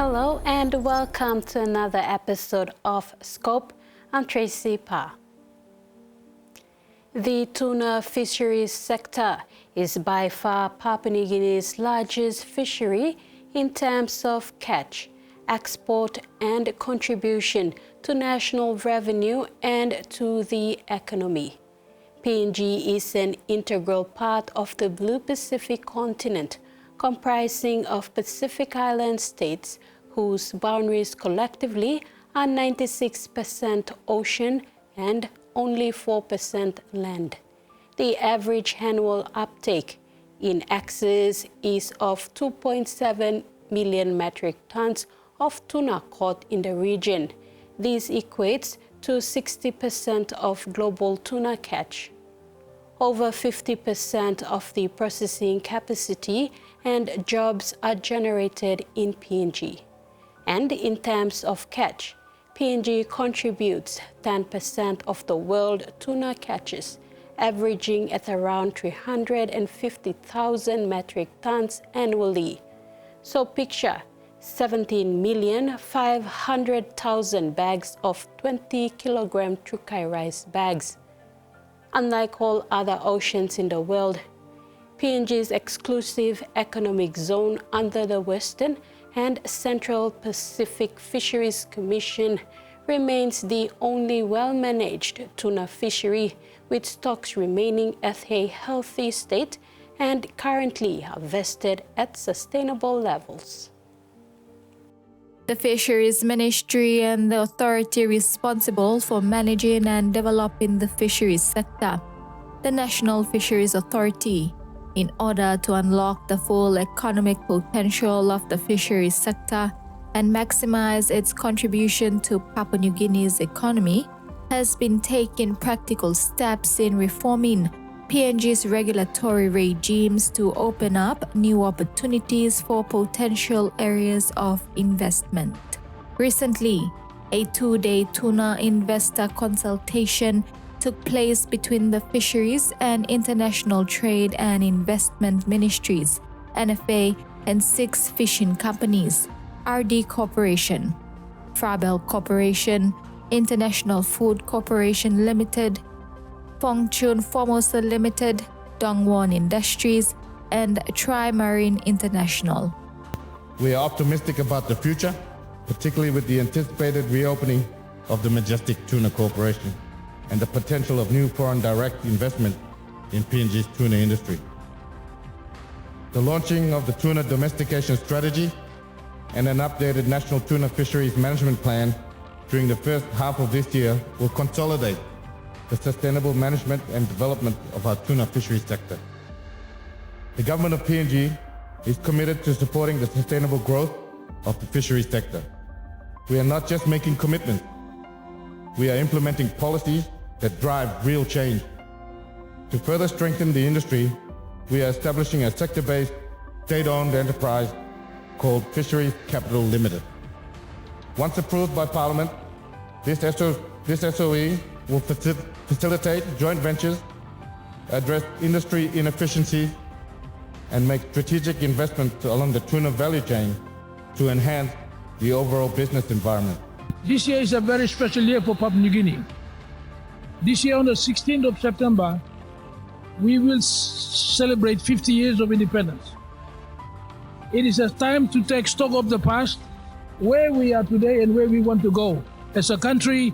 Hello and welcome to another episode of Scope. I'm Tracy Pa. The tuna fisheries sector is by far Papua New Guinea's largest fishery in terms of catch, export and contribution to national revenue and to the economy. PNG is an integral part of the Blue Pacific continent, comprising of Pacific Island states whose boundaries collectively are 96% ocean and only 4% land. The average annual uptake in excess is of 2.7 million metric tons of tuna caught in the region. This equates to 60% of global tuna catch. Over 50% of the processing capacity and jobs are generated in PNG. And in terms of catch, PNG contributes 10% of the world tuna catches, averaging at around 350,000 metric tons annually. So picture 17,500,000 bags of 20-kilogram Trukai rice bags. Unlike all other oceans in the world, PNG's exclusive economic zone under the Western and Central Pacific Fisheries Commission remains the only well-managed tuna fishery, with stocks remaining at a healthy state and currently harvested at sustainable levels. The Fisheries Ministry and the authority responsible for managing and developing the fisheries sector, the National Fisheries Authority, in order to unlock the full economic potential of the fisheries sector and maximize its contribution to Papua New Guinea's economy, has been taking practical steps in reforming PNG's regulatory regimes to open up new opportunities for potential areas of investment. Recently, a two-day tuna investor consultation took place between the Fisheries and International Trade and Investment Ministries, NFA, and 6 fishing companies: RD Corporation, Frabel Corporation, International Food Corporation Limited, Fongchun Formosa Limited, TVWAN Industries, and Trimarine International. We are optimistic about the future, particularly with the anticipated reopening of the Majestic Tuna Corporation and the potential of new foreign direct investment in PNG's tuna industry. The launching of the tuna domestication strategy and an updated national tuna fisheries management plan during the first half of this year will consolidate the sustainable management and development of our tuna fisheries sector. The government of PNG is committed to supporting the sustainable growth of the fisheries sector. We are not just making commitments, we are implementing policies that drive real change. To further strengthen the industry, we are establishing a sector-based, state-owned enterprise called Fisheries Capital Limited. Once approved by Parliament, this SOE will facilitate joint ventures, address industry inefficiencies, and make strategic investments along the tuna value chain to enhance the overall business environment. This year is a very special year for Papua New Guinea. This year, on the 16th of September, we will celebrate 50 years of independence. It is a time to take stock of the past, where we are today and where we want to go as a country,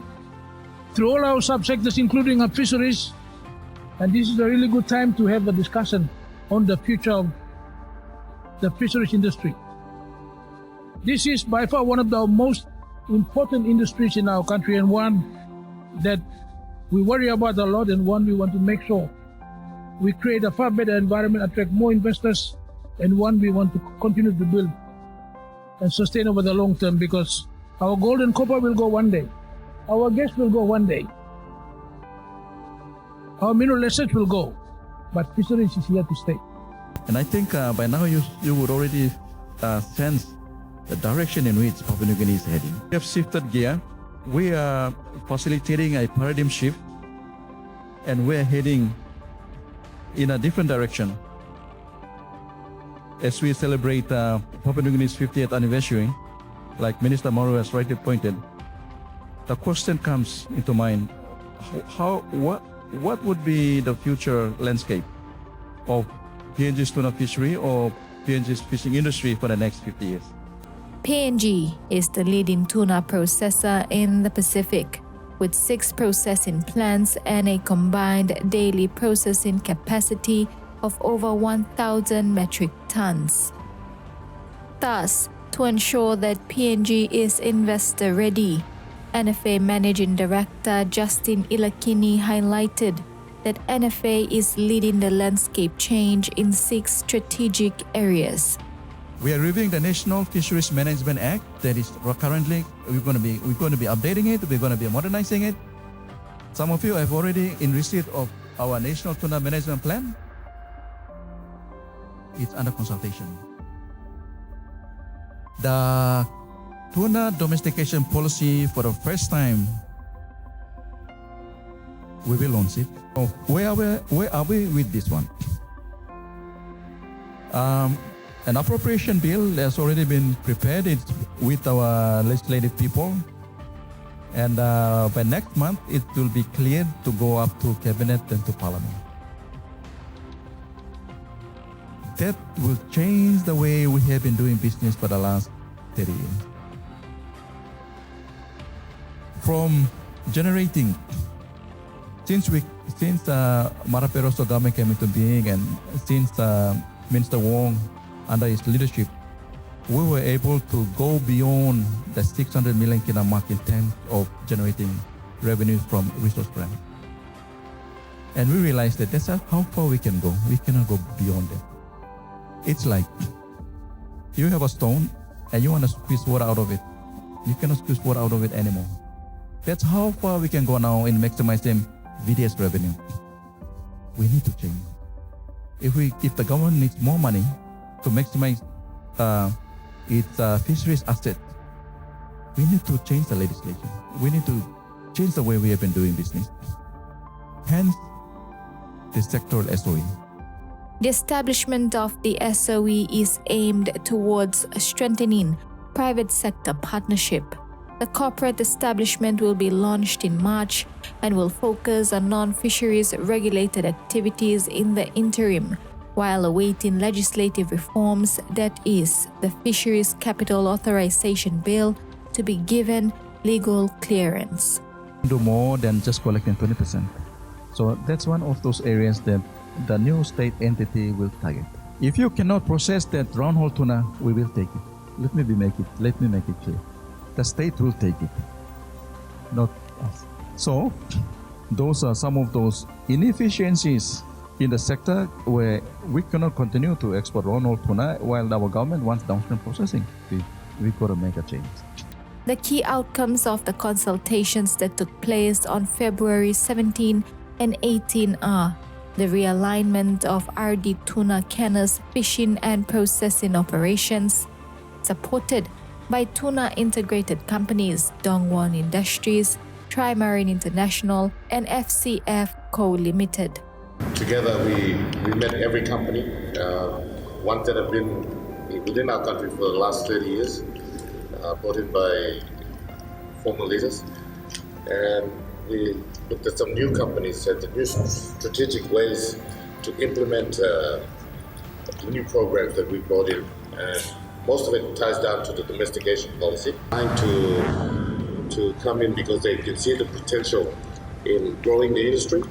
through all our subsectors, including our fisheries. And this is a really good time to have a discussion on the future of the fisheries industry. This is by far one of the most important industries in our country, and one that we worry about a lot, and one we want to make sure we create a far better environment, attract more investors, and one we want to continue to build and sustain over the long term, because our gold and copper will go one day. Our gas will go one day. Our mineral assets will go, but fisheries is here to stay. And I think by now you would already sense the direction in which Papua New Guinea is heading. We have shifted gear. We are facilitating a paradigm shift, and we're heading in a different direction. As we celebrate Papua New Guinea's 50th anniversary, like Minister Maru has rightly pointed, the question comes into mind: what would be the future landscape of PNG's tuna fishery or PNG's fishing industry for the next 50 years? PNG is the leading tuna processor in the Pacific, with 6 processing plants and a combined daily processing capacity of over 1,000 metric tons. Thus, to ensure that PNG is investor ready, NFA Managing Director Justin Ilakini highlighted that NFA is leading the landscape change in 6 strategic areas. We are reviewing the National Fisheries Management Act. That is currently we're going to be updating it. We're going to be modernizing it. Some of you have already in receipt of our National Tuna Management Plan. It's under consultation. The tuna domestication policy, for the first time, we will launch it. Oh, where are we with this one? An appropriation bill has already been prepared with our legislative people, and by next month it will be cleared to go up to Cabinet and to Parliament. That will change the way we have been doing business for the last 30 years. From generating, since Maraperoso government came into being, and since Minister Wong under his leadership, we were able to go beyond the 600 million kina mark in terms of generating revenue from resource grant. And we realized that that's how far we can go. We cannot go beyond that. It's like you have a stone and you want to squeeze water out of it. You cannot squeeze water out of it anymore. That's how far we can go now in maximizing VDS revenue. We need to change. If the government needs more money to maximize its fisheries asset, we need to change the legislation. We need to change the way we have been doing business. Hence, the sectoral SOE. The establishment of the SOE is aimed towards strengthening private sector partnership. The corporate establishment will be launched in March and will focus on non-fisheries regulated activities in the interim, while awaiting legislative reforms, that is, the Fisheries Capital Authorization Bill, to be given legal clearance. Do more than just collecting 20%. So that's one of those areas that the new state entity will target. If you cannot process that round-hole tuna, we will take it. Let me make it clear. The state will take it, not us. So, those are some of those inefficiencies in the sector where we cannot continue to export round-hole tuna while our government wants downstream processing. We've got to make a change. The key outcomes of the consultations that took place on February 17 and 18 are the realignment of RD Tuna Canner's fishing and processing operations, supported by tuna integrated companies Dongwon Industries, Trimarine International, and FCF Co. Limited. Together we met every company, ones that have been within our country for the last 30 years, brought in by former leaders, and we looked at some new companies and the new strategic ways to implement the new programs that we brought in. Most of it ties down to the domestication policy, trying to come in because they can see the potential in growing the industry,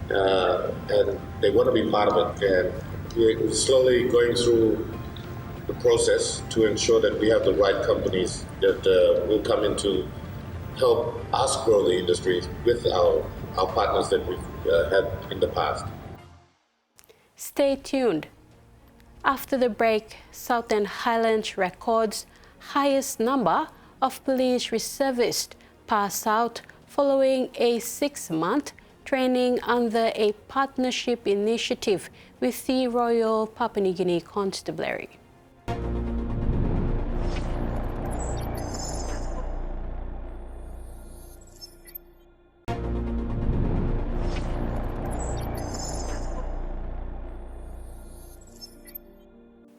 and they want to be part of it. And we're slowly going through the process to ensure that we have the right companies that will come in to help us grow the industry with our partners that we've had in the past. Stay tuned. After the break, Southern Highlands records highest number of police reservists pass out following a 6-month training under a partnership initiative with the Royal Papua New Guinea Constabulary.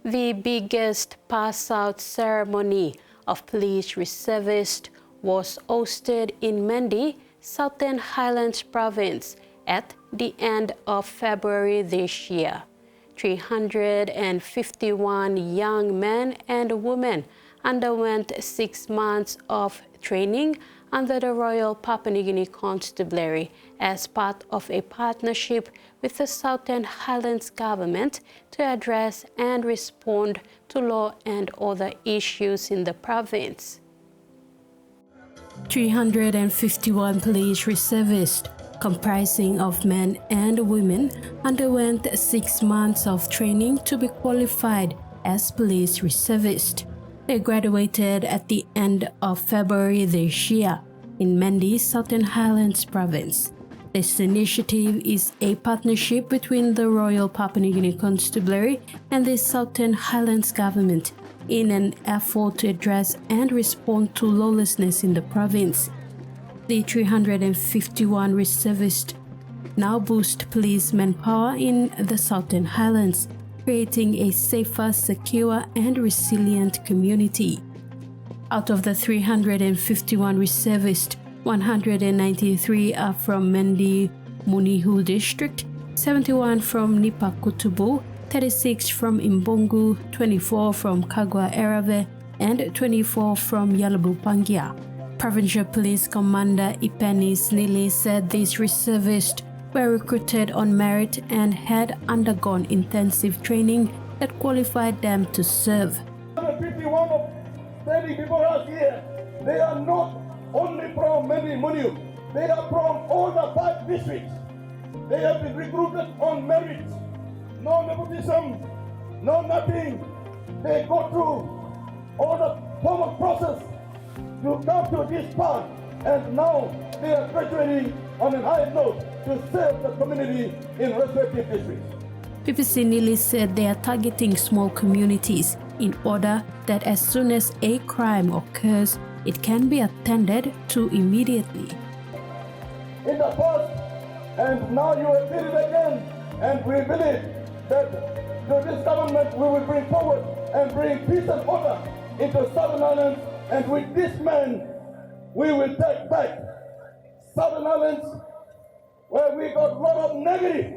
The biggest pass-out ceremony of Police Reservists was hosted in Mendi, Southern Highlands Province at the end of February this year. 351 young men and women underwent 6 months of training under the Royal Papua New Guinea Constabulary as part of a partnership with the Southern Highlands government to address and respond to law and other issues in the province. 351 police reservists, comprising of men and women, underwent 6 months of training to be qualified as police reservists. They graduated at the end of February this year in Mendi, Southern Highlands Province. This initiative is a partnership between the Royal Papua New Guinea Constabulary and the Southern Highlands government in an effort to address and respond to lawlessness in the province. The 351 reservists now boost police manpower in the Southern Highlands, creating a safer, secure, and resilient community. Out of the 351 reservists, 193 are from Mendi Munihu district, 71 from Nipa Kutubu, 36 from Imbongu, 24 from Kagwa Erave, and 24 from Yalabu Pangia. Provincial Police Commander Ipenis Nili said these reservists were recruited on merit and had undergone intensive training that qualified them to serve. 151 of standing before us here, they are not only from Mendi Muniu, they are from all the 5 districts. They have been recruited on merit, no nepotism, no nothing. They go through all the formal process to come to this part, and now they are graduating on a high note to serve the community in respective districts. PPC Nili said they are targeting small communities in order that as soon as a crime occurs, it can be attended to immediately. In the past, and now you have did it again, and we believe that through this government we will bring forward and bring peace and order into Southern Islands, and with this man we will take back Southern Islands, where we got a lot of negative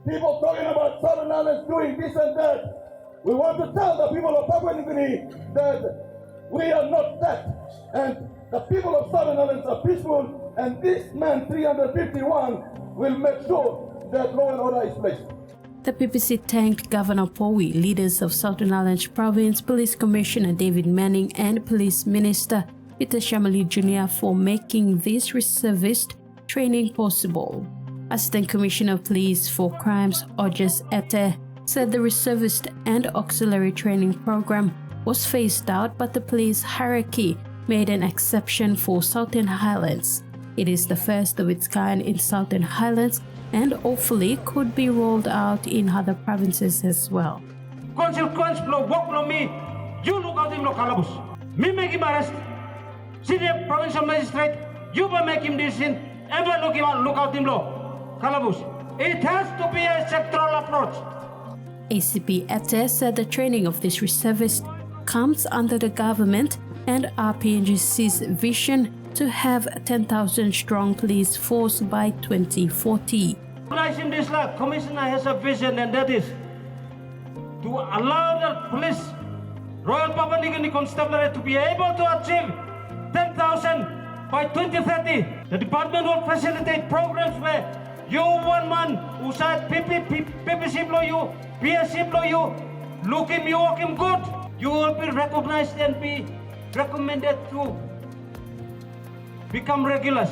people talking about Southern Islands doing this and that. We want to tell the people of Papua New Guinea that we are not that, and the people of Southern Islands are peaceful, and this man 351 will make sure that law and order is placed. The PPC thanked Governor Powi, leaders of Southern Islands Province, Police Commissioner David Manning, and Police Minister Peter Shamali Jr. for making this reservist training possible. Assistant Commissioner of Police for Crimes Ojes Ete said the reservist and auxiliary training program was phased out, but the police hierarchy made an exception for Southern Highlands. It is the first of its kind in Southern Highlands and hopefully could be rolled out in other provinces as well. Consequence blow work blow me, you look out him lo kalabus. Me make him arrest. Senior provincial magistrate, you will make him decision. Ever look out him lo kalabus. It has to be a sectoral approach. ACP Ete said the training of this reservist comes under the government and RPNGC's vision to have 10,000 strong police force by 2040. Commissioner has a vision, and that is to allow the police, Royal Papua New Guinea Constabulary, to be able to achieve 10,000 by 2030. The department will facilitate programs where you one man who said PPC blow you, PSC blow you, look him, you walk him good, you will be recognized and be recommended to become regulars.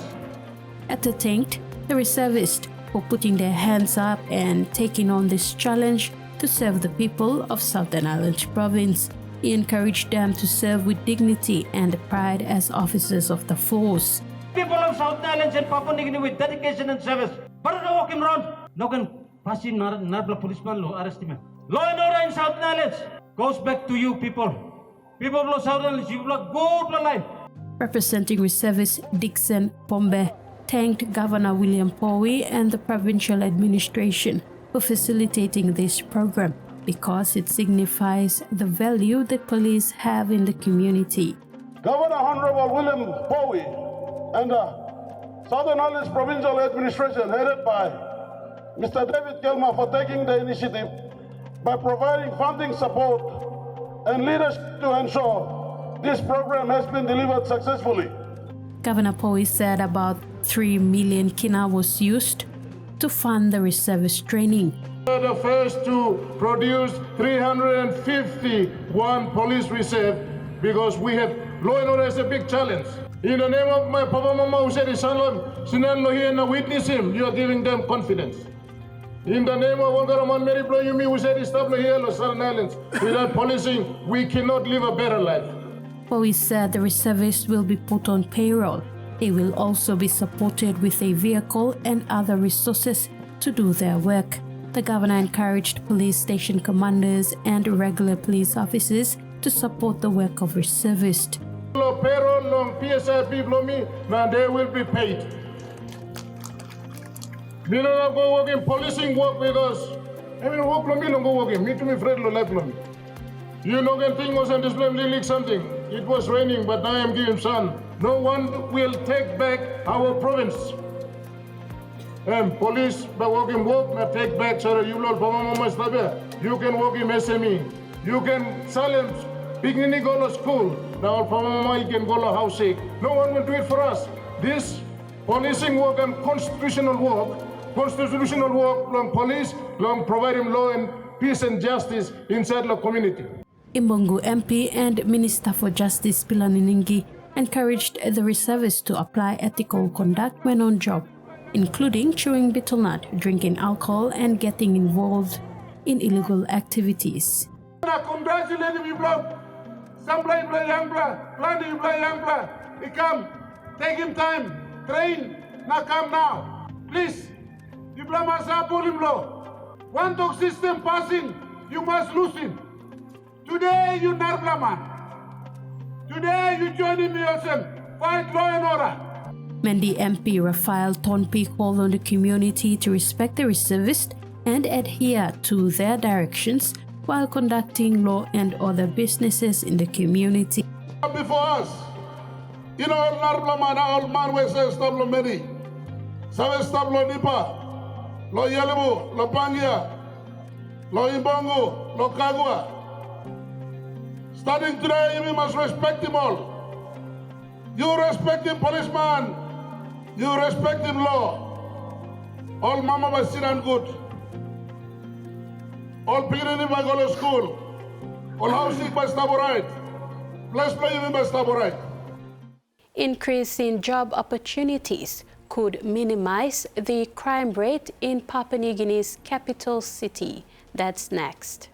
Ete thanked the reservists for putting their hands up and taking on this challenge to serve the people of Southern Islands Province. He encouraged them to serve with dignity and pride as officers of the force. People of Southern Islands and Papua New Guinea with dedication and service. But no walk him around. No can pass him narbla policeman law arrest him. Law and order in Southern Islands goes back to you people. People of Southern Islands, you will have good life. Representing reservist Dixon Pombe thanked Governor William Powi and the provincial administration for facilitating this program. because it signifies the value the police have in the community. Governor Honorable William Bowie and the Southern Highlands Provincial Administration headed by Mr. David Kelma for taking the initiative by providing funding support and leadership to ensure this program has been delivered successfully. Governor Bowie said about 3 million kina was used to fund the reservist training. We were the first to produce 351 police reserve because we had law and order as a big challenge. In the name of my Papa Mama who said, Sinan Lohi and witness him, you are giving them confidence. In the name of Olgaraman Mary Bloyumi who said, stop here, Los Southern Islands. Without policing, we cannot live a better life. Bowie said the reservists will be put on payroll. They will also be supported with a vehicle and other resources to do their work. The governor encouraged police station commanders and regular police officers to support the work of reservists. Payroll long PSI people now they will be paid. We don't go work in policing work with us. I mean work me don't go working. Me to me friend lo life me. You know can thing was and display like something. It was raining but now I am giving sun. No one will take back our province. And police by working work may take back so you will you can work in SME. You can silence beginning go to school. Now you can go to housing. No one will do it for us. This policing work and constitutional work long police, long providing law and peace and justice inside the community. Imbongo MP and Minister for Justice Pilaniningi encouraged the reservists to apply ethical conduct when on job, including chewing betel nut, drinking alcohol, and getting involved in illegal activities. Congratulate the people. Some play young blood, plenty play young blood. He come, take him time, train, now come now. Please, diploma sa pull him low. One dog system passing, you must lose him. Today you Narbla man. Today you join him yourself. Fight law and order. Mendi MP Raphael Tonpi called on the community to respect the reservists and adhere to their directions while conducting law and other businesses in the community. Before us, you know, Narbla man, all man will say stablo meri. Sabe stablo nipa, lo yelebu, lo pangia, lo imbongo, lo kagua. Starting today, we must respect him all. You respect him, policeman. You respect him, law. All mama was sit and good. All people by go to school. All housing by stable right. Plus play by stable right. Increase in job opportunities could minimize the crime rate in Papua New Guinea's capital city. That's next.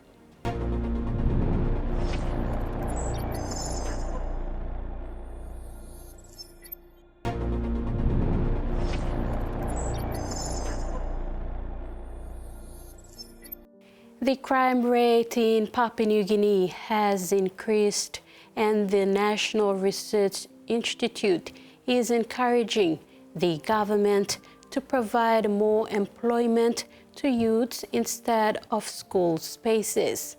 The crime rate in Papua New Guinea has increased, and the National Research Institute is encouraging the government to provide more employment to youths instead of school spaces.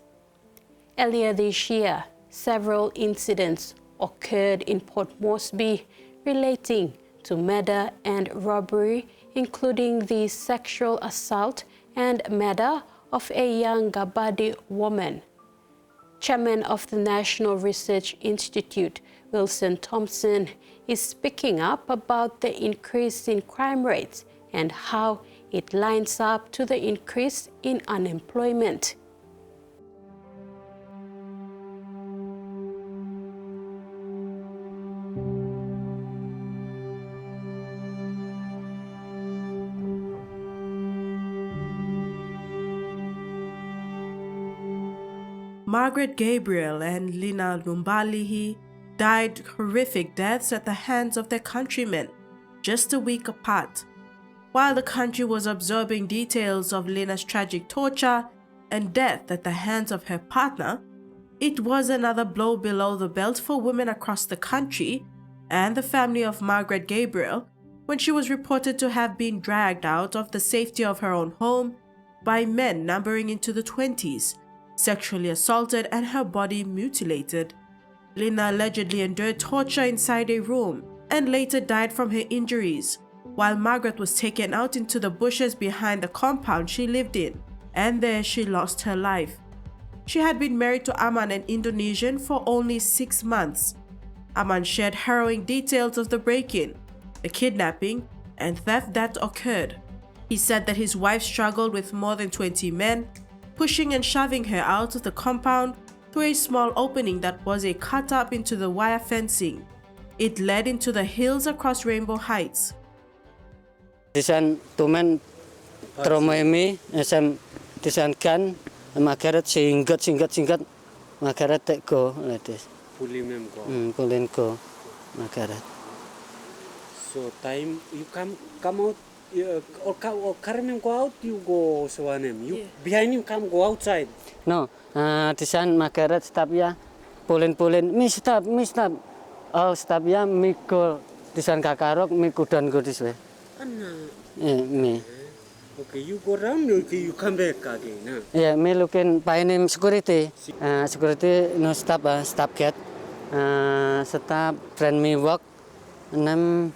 Earlier this year, several incidents occurred in Port Moresby relating to murder and robbery, including the sexual assault and murder of a young Gabadi woman. Chairman of the National Research Institute, Wilson Thompson, is speaking up about the increase in crime rates and how it lines up to the increase in unemployment. Margaret Gabriel and Lina Lumbalihi died horrific deaths at the hands of their countrymen just a week apart. While the country was absorbing details of Lina's tragic torture and death at the hands of her partner, it was another blow below the belt for women across the country and the family of Margaret Gabriel when she was reported to have been dragged out of the safety of her own home by men numbering into the 20s sexually assaulted, and her body mutilated. Lina allegedly endured torture inside a room and later died from her injuries, while Margaret was taken out into the bushes behind the compound she lived in, and there she lost her life. She had been married to Aman, an Indonesian, for only 6 months. Aman shared harrowing details of the break-in, the kidnapping, and theft that occurred. He said that his wife struggled with more than 20 men, pushing and shoving her out of the compound through a small opening that was a cut-up into the wire fencing. It led into the hills across Rainbow Heights. Tisan tumen tromoemi esam tisan kan makarat singkat makarat teko letes. Pulimem go. Pulenko makarat. So time you come out or Carmen go out, you go Swanem. You behind him come go outside. No, tisan makarat stop ya. Pulen mi stop. Oh stop ya mikul tisan kakarok mikudan go this way. Anna. Me. Okay, you go around, okay, you come back again. Huh? Yeah, me looking by name security. Security no stop cat. Stop friend me walk. Nam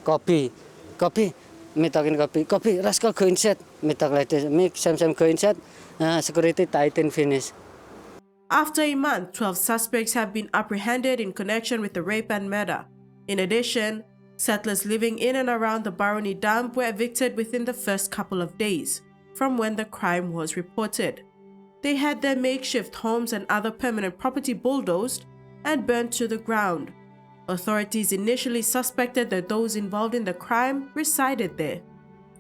copy. Me talking copy. Rascal go inside. Me talk like this. Me some go inside. Security tighten finish. After a month, 12 suspects have been apprehended in connection with the rape and murder. In addition, settlers living in and around the Barony dump were evicted within the first couple of days from when the crime was reported. They had their makeshift homes and other permanent property bulldozed and burnt to the ground. Authorities initially suspected that those involved in the crime resided there.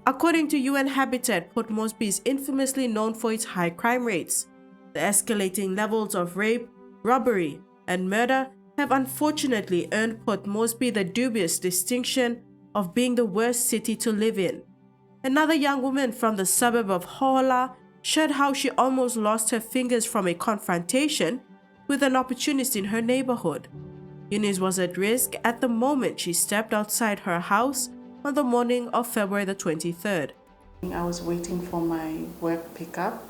According to UN Habitat, Port Moresby is infamously known for its high crime rates. The escalating levels of rape, robbery, and murder have unfortunately earned Port Moresby the dubious distinction of being the worst city to live in. Another young woman from the suburb of Hohola shared how she almost lost her fingers from a confrontation with an opportunist in her neighborhood. Eunice was at risk at the moment she stepped outside her house on the morning of February the 23rd. I was waiting for my work pickup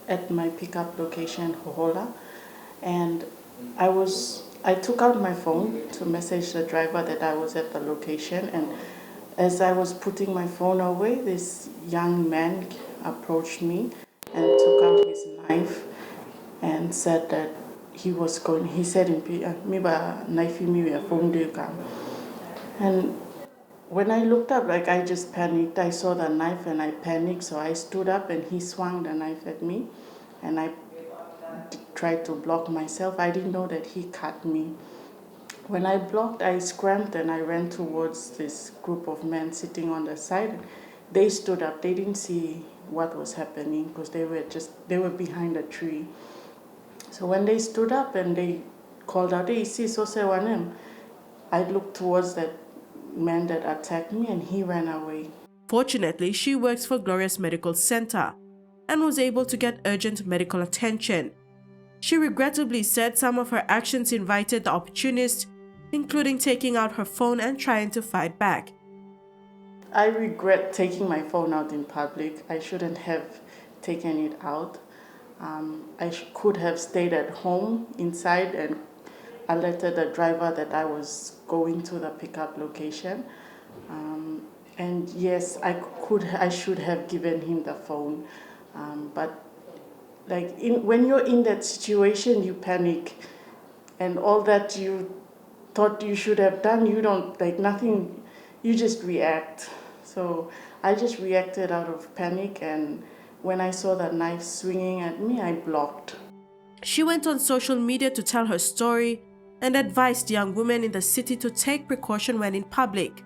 at my pickup location, Hohola, and I took out my phone to message the driver that I was at the location, and as I was putting my phone away, this young man approached me and took out his knife and said that he said in me ba knife me a phone do come. And when I looked up, I just panicked. I saw the knife and I panicked, so I stood up and he swung the knife at me, and I tried to block myself. I didn't know that he cut me. When I blocked, I scrambled and I ran towards this group of men sitting on the side. They stood up. They didn't see what was happening because they were behind a tree. So when they stood up and they called out, "Hey, see, so say one," I looked towards that man that attacked me and he ran away. Fortunately, she works for Glorious Medical Center and was able to get urgent medical attention. She regrettably said some of her actions invited the opportunist, including taking out her phone and trying to fight back. I regret taking my phone out in public. I shouldn't have taken it out. I could have stayed at home inside and alerted the driver that I was going to the pickup location. And yes, I should have given him the phone. But when you're in that situation, you panic, and all that you thought you should have done, you don't nothing. You just react. So I just reacted out of panic, and when I saw the knife swinging at me, I blocked. She went on social media to tell her story and advised young women in the city to take precaution when in public.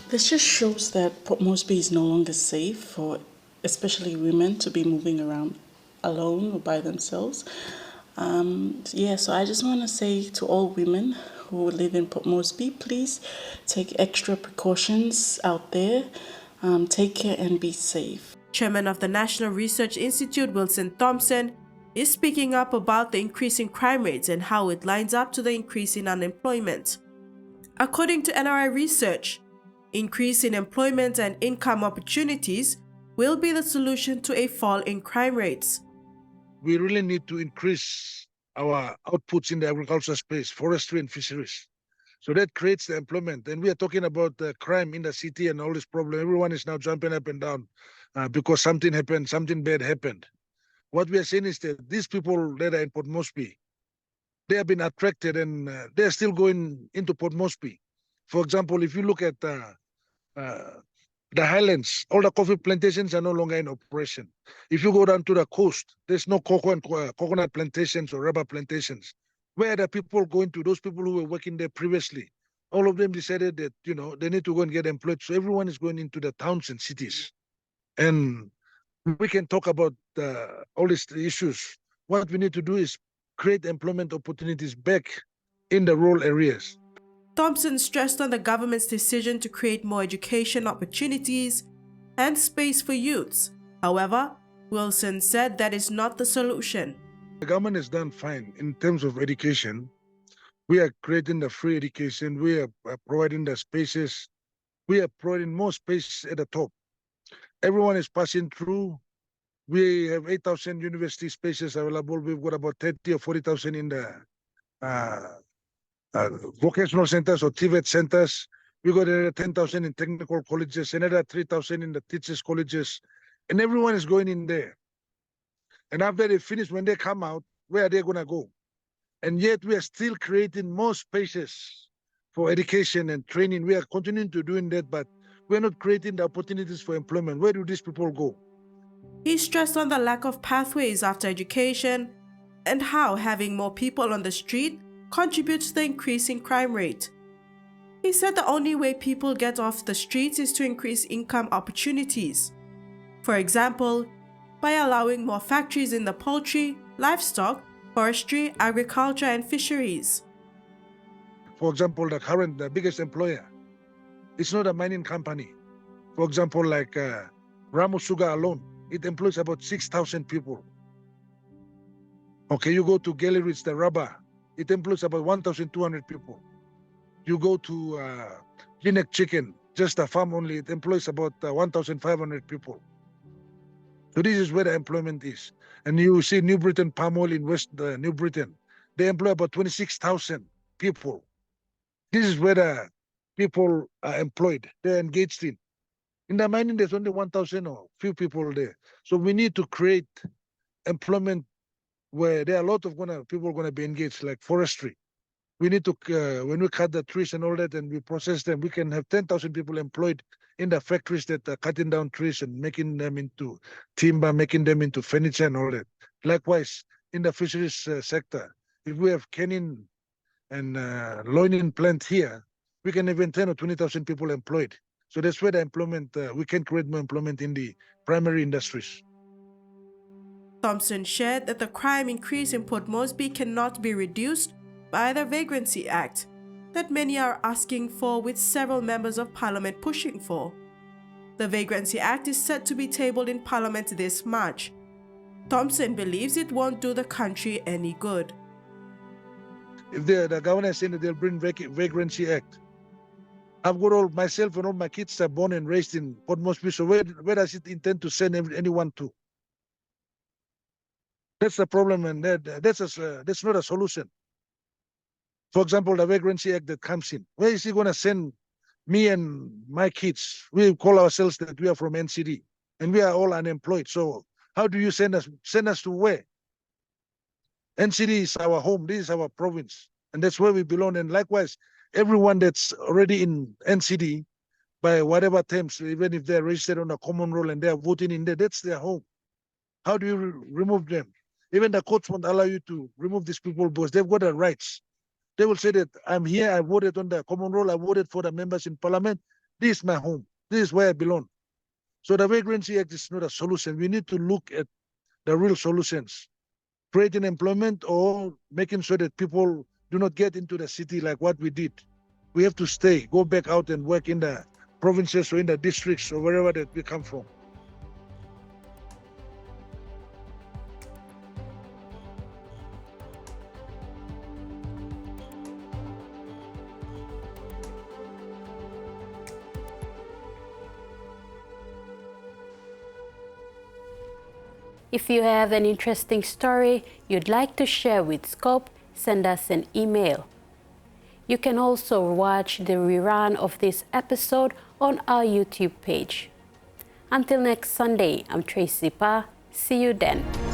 This just shows that Port Moresby is no longer safe for especially women to be moving around alone or by themselves. So I just want to say to all women who live in Port Moresby, please take extra precautions out there. Take care and be safe. Chairman of the National Research Institute, Wilson Thompson, is speaking up about the increase in crime rates and how it lines up to the increase in unemployment. According to NRI research, increase in employment and income opportunities will be the solution to a fall in crime rates. We really need to increase our outputs in the agricultural space, forestry and fisheries. So that creates the employment. And we are talking about the crime in the city and all this problem. Everyone is now jumping up and down because something happened, something bad happened. What we are saying is that these people that are in Port Moresby, they have been attracted and they are still going into Port Moresby. For example, if you look at the highlands, all the coffee plantations are no longer in operation. If you go down to the coast, there's no coconut plantations or rubber plantations. Where are the people going to? Those people who were working there previously, all of them decided that, they need to go and get employed. So everyone is going into the towns and cities. And we can talk about all these issues. What we need to do is create employment opportunities back in the rural areas. Thompson stressed on the government's decision to create more education opportunities and space for youths. However, Wilson said that is not the solution. The government has done fine in terms of education. We are creating the free education. We are providing the spaces. We are providing more space at the top. Everyone is passing through. We have 8,000 university spaces available. We've got about 30 or 40,000 in the vocational centers or TVET centers. We got another 10,000 in technical colleges, another 3,000 in the teachers' colleges, and everyone is going in there. And after they finish, when they come out, where are they going to go? And yet we are still creating more spaces for education and training. We are continuing to doing that, but we're not creating the opportunities for employment. Where do these people go? He stressed on the lack of pathways after education and how having more people on the street contributes to the increasing crime rate. He said the only way people get off the streets is to increase income opportunities. For example, by allowing more factories in the poultry, livestock, forestry, agriculture, and fisheries. For example, the biggest employer, it's not a mining company. For example, like Ramos Sugar alone, it employs about 6,000 people. Okay, you go to Galleries, the rubber, it employs about 1,200 people. You go to Linek Chicken, just a farm only, it employs about 1,500 people. So this is where the employment is. And you see New Britain Palm Oil in West New Britain, they employ about 26,000 people. This is where the people are employed, they're engaged in. In the mining, there's only 1,000 or few people there. So we need to create employment where there are a lot of people going to be engaged, like forestry. We need to, when we cut the trees and all that and we process them, we can have 10,000 people employed in the factories that are cutting down trees and making them into timber, making them into furniture and all that. Likewise, in the fisheries sector, if we have canning and loining plant here, we can have 10 or 20,000 people employed. So that's where the employment, we can create more employment in the primary industries. Thompson shared that the crime increase in Port Moresby cannot be reduced by the Vagrancy Act that many are asking for, with several members of Parliament pushing for. The Vagrancy Act is set to be tabled in Parliament this March. Thompson believes it won't do the country any good. If the governor is saying that they'll bring Vagrancy Act, I've got myself and all my kids are born and raised in Port Moresby, so where does it intend to send anyone to? That's the problem, and that's not a solution. For example, the Vagrancy Act that comes in, where is he going to send me and my kids? We call ourselves that we are from NCD, and we are all unemployed. So how do you send us? Send us to where? NCD is our home. This is our province, and that's where we belong. And likewise, everyone that's already in NCD, by whatever terms, even if they're registered on a common roll and they're voting in there, that's their home. How do you remove them? Even the courts won't allow you to remove these people because they've got the rights. They will say that I'm here, I voted on the common roll, I voted for the members in parliament. This is my home. This is where I belong. So the Vagrancy Act is not a solution. We need to look at the real solutions. Creating employment or making sure that people do not get into the city like what we did. We have to stay, go back out and work in the provinces or in the districts or wherever that we come from. If you have an interesting story you'd like to share with Scope, send us an email. You can also watch the rerun of this episode on our YouTube page. Until next Sunday, I'm Tracy Pa. See you then.